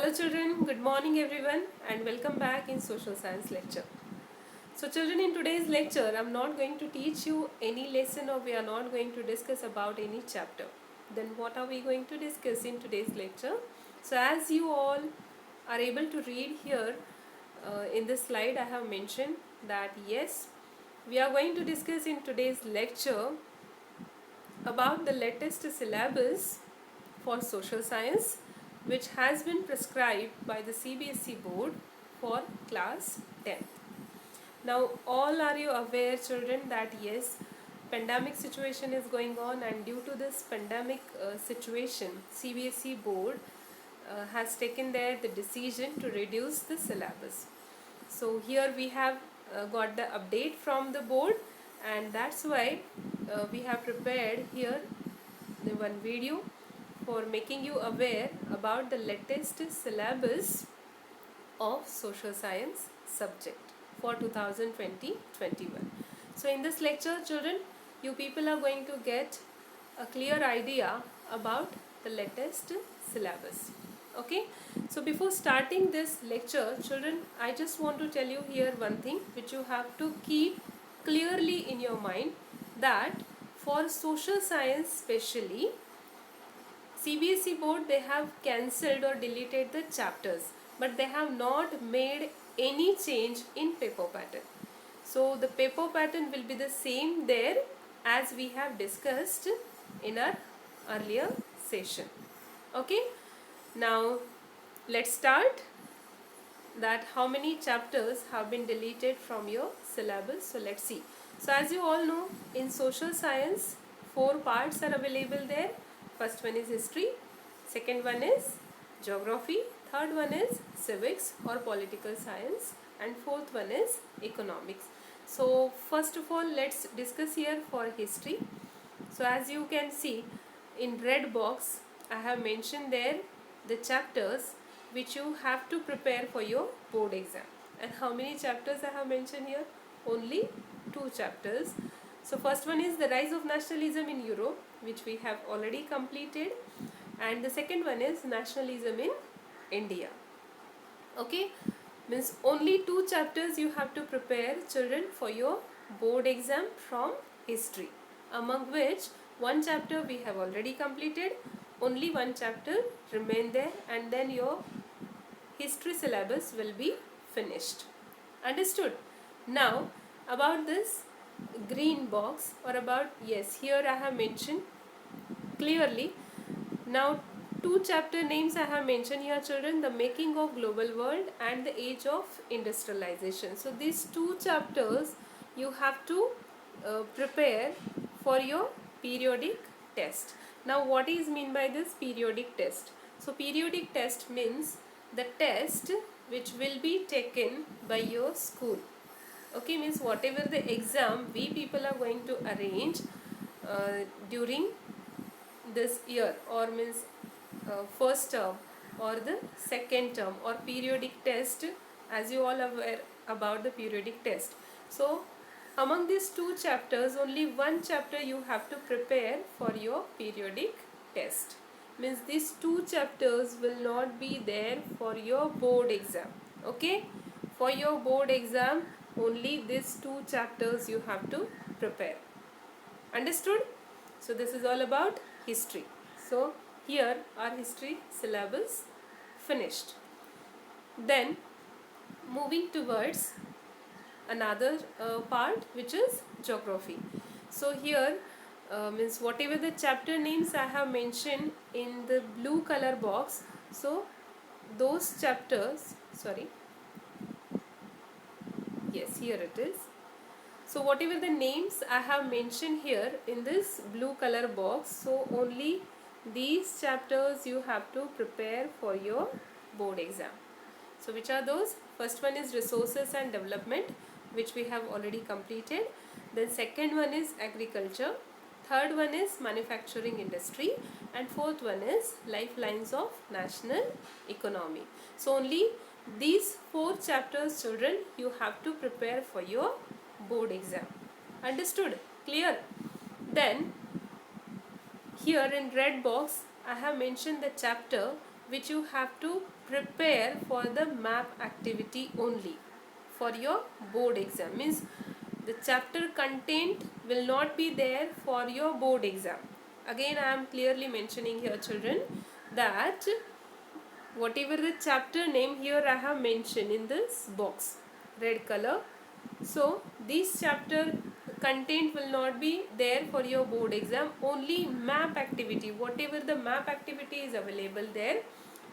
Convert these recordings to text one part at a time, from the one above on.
Hello children, good morning everyone and welcome back in social science lecture. So children, in today's lecture I'm not going to teach you any lesson or we are not going to discuss about any chapter. Then what are we going to discuss in today's lecture? So as you all are able to read here in this slide, I have mentioned that yes, we are going to discuss in today's lecture about the latest syllabus for social science which has been prescribed by the CBSE board for class 10th. Now all are you aware children that yes, pandemic situation is going on, and due to this pandemic situation CBSE board has taken there the decision to reduce the syllabus. So here we have got the update from the board, and that's why we have prepared here the one video for making you aware about the latest syllabus of social science subject for 2020-21. So in this lecture children, you people are going to get a clear idea about the latest syllabus. Okay, so before starting this lecture children, I just want to tell you here one thing which you have to keep clearly in your mind, that for social science specially CBSE board, they have cancelled or deleted the chapters, but they have not made any change in paper pattern. So the paper pattern will be the same there as we have discussed in our earlier session. Okay, now let's start that how many chapters have been deleted from your syllabus. So let's see. So as you all know, in social science 4 parts are available there. First one is history, second one is geography, third one is civics or political science, and fourth one is economics. So first of all, let's discuss here for history. So as you can see in red box, I have mentioned there the chapters which you have to prepare for your board exam. And how many chapters I have mentioned here? Only 2 chapters. So first one is the rise of nationalism in Europe, which we have already completed, and the second one is nationalism in India. Okay, means only 2 chapters you have to prepare children for your board exam from history, among which one chapter we have already completed, only one chapter remain there, and then your history syllabus will be finished. Understood? Now about this green box, or about, yes, here I have mentioned clearly. Now 2 chapter names I have mentioned here children, the making of global world and the age of industrialization. So these 2 chapters you have to prepare for your periodic test. Now what is mean by this periodic test? So periodic test means the test which will be taken by your school. Okay, means whatever the exam we people are going to arrange during this year, or means first term or the second term, or periodic test, as you all are aware about the periodic test. So among these 2 chapters, only one chapter you have to prepare for your periodic test. Means these 2 chapters will not be there for your board exam. Okay, for your board exam only these 2 chapters you have to prepare. Understood? So this is all about history. So here our history syllabus finished. Then moving towards another part, which is geography. So here means whatever the chapter names I have mentioned in the blue color box, so those chapters, sorry, yes, here it is. So whatever the names I have mentioned here in this blue color box, so only these chapters you have to prepare for your board exam. So which are those? First one is resources and development, which we have already completed. Then second one is agriculture. Third one is manufacturing industry, and fourth one is lifelines of national economy. So only these 4 chapters children you have to prepare for your board exam. Understood? Clear? Then here in red box I have mentioned the chapter which you have to prepare for the map activity only for your board exam. Means the chapter content will not be there for your board exam. Again, I am clearly mentioning here, children, that whatever the chapter name here I have mentioned in this box, red color. So this chapter content will not be there for your board exam. Only map activity, whatever the map activity is available there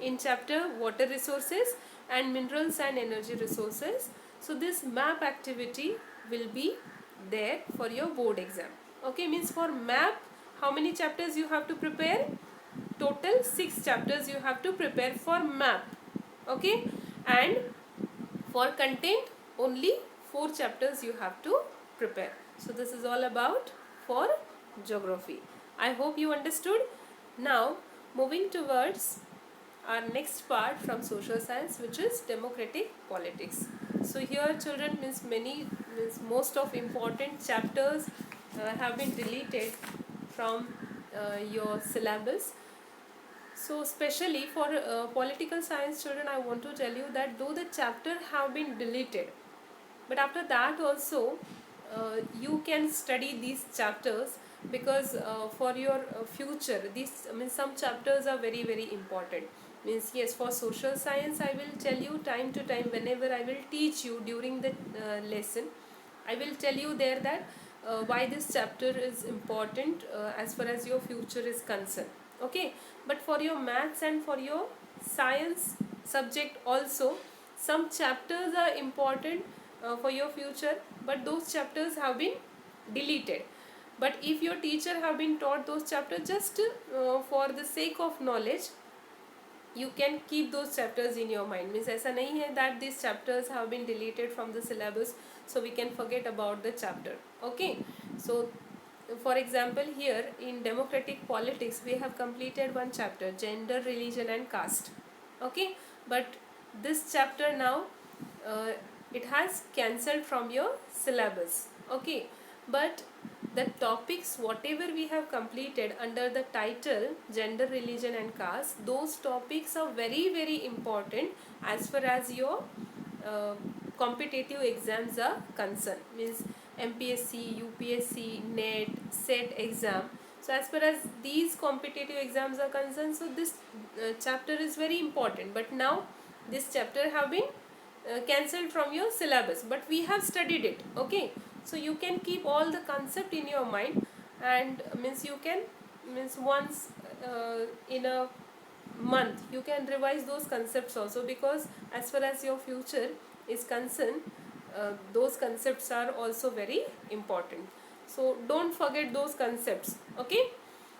in chapter water resources and minerals and energy resources. So this map activity will be there for your board exam. Okay, means for map, how many chapters you have to prepare? Total 6 chapters you have to prepare for map. Okay, and for content only 4 chapters you have to prepare. So this is all about for geography. I hope you understood. Now moving towards our next part from social science, which is democratic politics. So here, children, means most of important chapters have been deleted from your syllabus. So especially for political science, children, I want to tell you that though the chapter have been deleted, but after that also you can study these chapters, because for your future, these, I mean, some chapters are very very important. Means yes, for social science I will tell you time to time, whenever I will teach you during the lesson, I will tell you there that why this chapter is important as far as your future is concerned. Okay, but for your maths and for your science subject also, some chapters are important for your future, but those chapters have been deleted. But if your teacher have been taught those chapters just for the sake of knowledge, you can keep those chapters in your mind. Means ऐसा नहीं है that these chapters have been deleted from the syllabus, so we can forget about the chapter. Okay, so for example, here in democratic politics we have completed one chapter, gender, religion and caste. Okay, but this chapter now it has cancelled from your syllabus. Okay, but the topics whatever we have completed under the title gender, religion and caste, those topics are very very important as far as your competitive exams are concerned. Means MPSC, UPSC, NET, SET exam. So as far as these competitive exams are concerned, so this chapter is very important. But now this chapter have been cancelled from your syllabus, but we have studied it. Okay, so you can keep all the concept in your mind, and means you can, means once in a month you can revise those concepts also, because as far as your future is concerned, those concepts are also very important. So don't forget those concepts. Okay,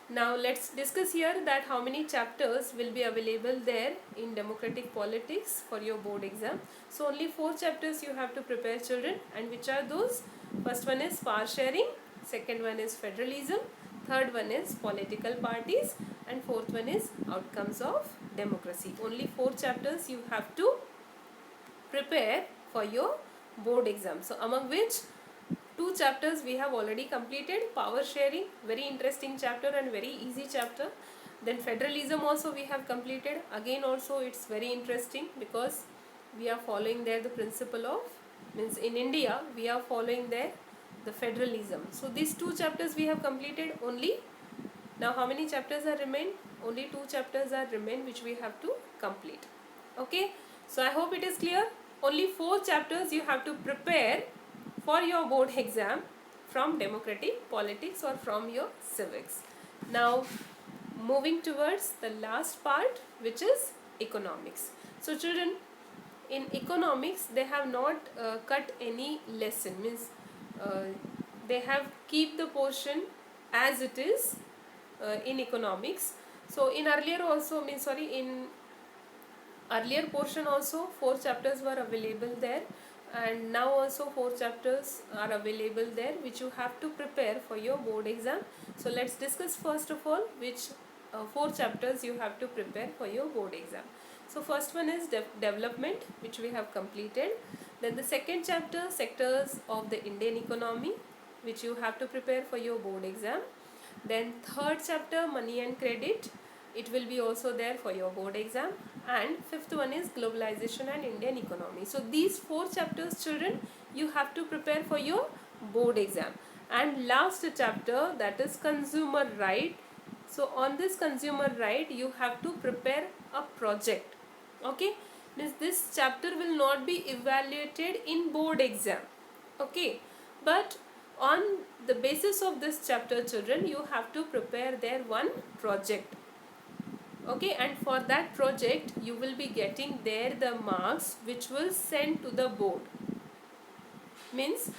now let's discuss here that how many chapters will be available there in democratic politics for your board exam. So only 4 chapters you have to prepare, children, and which are those? First one is power sharing, second one is federalism, third one is political parties, and fourth one is outcomes of democracy. Only 4 chapters you have to prepare for your board exam. So among which 2 chapters we have already completed. Power sharing, very interesting chapter and very easy chapter. Then federalism also we have completed. Again also it's very interesting, because we are following there the principle of, means in India we are following there the federalism. So these 2 chapters we have completed only. Now how many chapters are remain? Only 2 chapters are remain which we have to complete. Okay, so I hope it is clear. Only 4 chapters you have to prepare for your board exam from democratic politics or from your civics. Now moving towards the last part, which is economics. So children, in economics they have not cut any lesson. Means they have keep the portion as it is in economics. So in earlier also, in earlier portion also 4 chapters were available there, and now also 4 chapters are available there which you have to prepare for your board exam. So let's discuss first of all which 4 chapters you have to prepare for your board exam. So first one is development, which we have completed. Then the second chapter, sectors of the Indian economy, which you have to prepare for your board exam. Then third chapter, money and credit, it will be also there for your board exam. And fifth one is globalization and Indian economy. So these 4 chapters, children, you have to prepare for your board exam. And last chapter, that is consumer right. So on this consumer right, you have to prepare a project. Okay, means this chapter will not be evaluated in board exam. Okay, but on the basis of this chapter, children, you have to prepare their one project. Okay, and for that project you will be getting there the marks which will send to the board. Means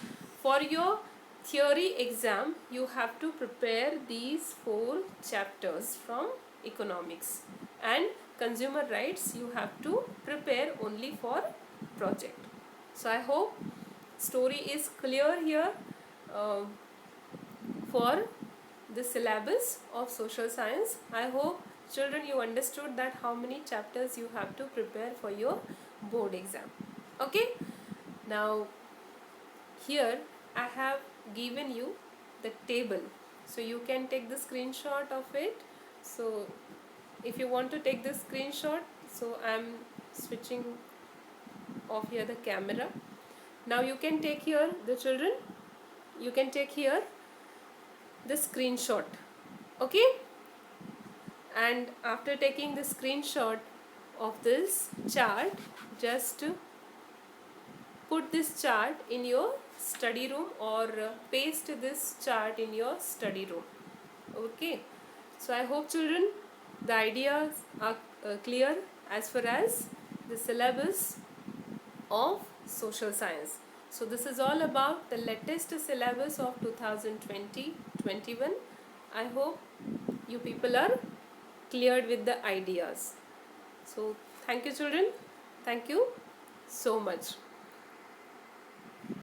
for your theory exam you have to prepare these 4 chapters from economics, and consumer rights you have to prepare only for project. So I hope story is clear here uh, for the syllabus of social science. I hope children you understood that how many chapters you have to prepare for your board exam. Okay, now here I have given you the table, so you can take the screenshot of it. So if you want to take the screenshot, so I am switching off here the camera. Now you can take here, the children, you can take here the screenshot. Okay, and after taking the screenshot of this chart, just put this chart in your study room, or paste this chart in your study room. Okay, so I hope children the ideas are clear as far as the syllabus of social science. So this is all about the latest syllabus of 2020-21. I hope you people are cleared with the ideas. So thank you children, thank you so much.